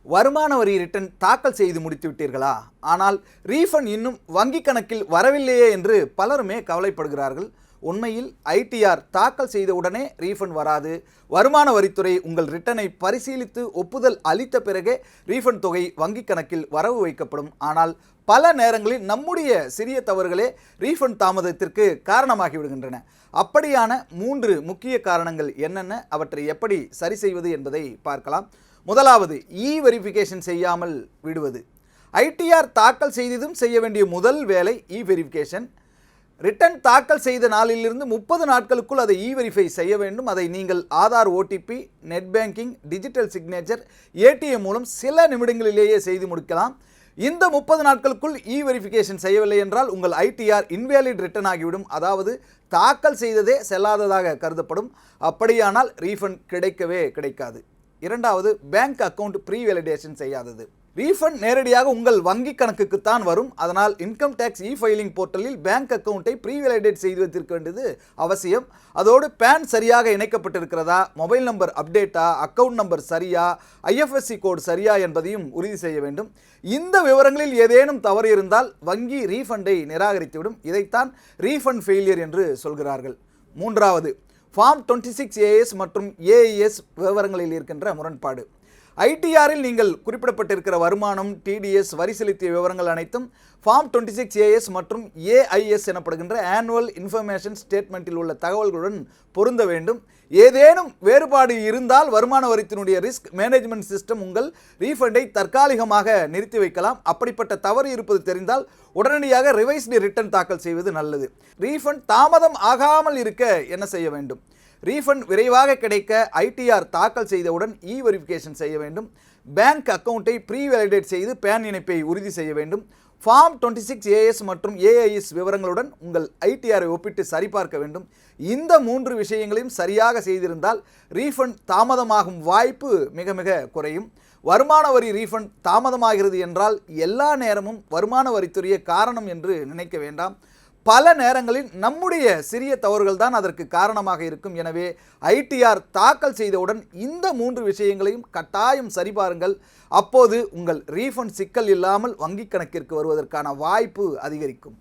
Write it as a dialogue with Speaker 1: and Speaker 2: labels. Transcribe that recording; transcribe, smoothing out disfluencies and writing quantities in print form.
Speaker 1: வருமான வரி ரிட்டர்ன் தாக்கல் செய்து முடித்து விட்டீர்களா? ஆனால் ரீஃபண்ட் இன்னும் வங்கி கணக்கில் வரவில்லையே என்று பலருமே கவலைப்படுகிறார்கள். உண்மையில் ஐடிஆர் தாக்கல் செய்த உடனே ரீஃபண்ட் வராது. வருமான வரித்துறை உங்கள் ரிட்டனை பரிசீலித்து ஒப்புதல் அளித்த பிறகே ரீஃபண்ட் தொகை வங்கி கணக்கில் வரவு வைக்கப்படும். ஆனால் பல நேரங்களில் நம்முடைய சிறிய தவறுகளே ரீஃபண்ட் தாமதத்திற்கு காரணமாகி விடுகின்றன. அப்படியான 3 முக்கிய காரணங்கள் என்னென்ன, அவற்றை எப்படி சரி செய்வது என்பதை பார்க்கலாம். முதலாவது, வெரிஃபிகேஷன் செய்யாமல் விடுவது. ஐடிஆர் தாக்கல் செய்ததும் செய்ய வேண்டிய முதல் வேலை வெரிஃபிகேஷன். ரிட்டர்ன் தாக்கல் செய்த நாளிலிருந்து 30 நாட்களுக்குள் அதை வெரிஃபை செய்ய வேண்டும். அதை நீங்கள் Aadhaar, OTP, net banking, digital signature, ATM மூலம் சில நிமிடங்களிலேயே செய்து முடிக்கலாம். இந்த 30 நாட்களுக்குள் வெரிஃபிகேஷன் செய்யவில்லை என்றால் உங்கள் ஐடிஆர் இன்வேலிட் ரிட்டர்ன் ஆகிவிடும். அதாவது தாக்கல் செய்ததே செல்லாததாக கருதப்படும். அப்படியானால் ரீஃபண்ட் கிடைக்கவே கிடைக்காது. இரண்டாவது, பேங்க் அக்கவுண்ட் ப்ரீ வேலிடேஷன் செய்யாதது. ரீஃபண்ட் நேரடியாக உங்கள் வங்கி கணக்குக்குத்தான் வரும். அதனால் இன்கம் டேக்ஸ் ஃபைலிங் போர்ட்டலில் பேங்க் அக்கவுண்ட்டை ப்ரீ வேலிடேட் செய்து வைத்திருக்க வேண்டியது அவசியம். அதோடு பேன் சரியாக இணைக்கப்பட்டிருக்கிறதா, மொபைல் நம்பர் அப்டேட்டா, அக்கவுண்ட் நம்பர் சரியா, ஐஎஃப்எஸ்சி கோடு சரியா என்பதையும் உறுதி செய்ய வேண்டும். இந்த விவரங்களில் ஏதேனும் தவறு இருந்தால் வங்கி ரீஃபண்டை நிராகரித்துவிடும். இதைத்தான் ரீஃபண்ட் ஃபெயிலியர் என்று சொல்கிறார்கள். மூன்றாவது, ஃபார்ம் 26AS மற்றும் AIS விவரங்களில் இருக்கின்ற முரண்பாடு. ஐடிஆரில் நீங்கள் குறிப்பிடப்பட்டிருக்கிற வருமானம், டிடிஎஸ், வரி செலுத்திய விவரங்கள் அனைத்தும் ஃபார்ம் 26AS மற்றும் AIS எனப்படுகின்ற ஆனுவல் இன்ஃபர்மேஷன் ஸ்டேட்மெண்ட்டில் உள்ள தகவல்களுடன் பொருந்த வேண்டும். ஏதேனும் வேறுபாடு இருந்தால் வருமான வரித்தினுடைய ரிஸ்க் மேனேஜ்மெண்ட் சிஸ்டம் உங்கள் ரீஃபண்டை தற்காலிகமாக நிறுத்தி வைக்கலாம். அப்படிப்பட்ட தவறு இருப்பது தெரிந்தால் உடனடியாக ரிவைஸ்டு ரிட்டர்ன் தாக்கல் செய்வது நல்லது. ரீஃபண்ட் தாமதம் ஆகாமல் இருக்க என்ன செய்ய வேண்டும்? ரீஃபண்ட் விரைவாக கிடைக்க ஐடிஆர் தாக்கல் செய்தவுடன் வெரிஃபிகேஷன் செய்ய வேண்டும். பேங்க் அக்கவுண்ட்டை ப்ரீ வேலிடேட் செய்து பேன் இணைப்பை உறுதி செய்ய வேண்டும். ஃபார்ம் 26AS மற்றும் AIS விவரங்களுடன் உங்கள் ஐடிஆரை ஒப்பிட்டு சரிபார்க்க வேண்டும். இந்த 3 விஷயங்களையும் சரியாக செய்திருந்தால் ரீஃபண்ட் தாமதமாகும் வாய்ப்பு மிக மிக குறையும். வருமான வரி ரீஃபண்ட் தாமதமாகிறது என்றால் எல்லா நேரமும் வருமான வரித்துறையே காரணம் என்று நினைக்க வேண்டாம். பல நேரங்களில் நம்முடைய சிறிய தவறுகள் தான் அதற்கு காரணமாக இருக்கும். எனவே ஐடிஆர் தாக்கல் செய்தவுடன் இந்த 3 விஷயங்களையும் கட்டாயம் சரிபாருங்கள். அப்போது உங்கள் ரீஃபண்ட் சிக்கல் இல்லாமல் வங்கி கணக்கிற்கு வருவதற்கான வாய்ப்பு அதிகரிக்கும்.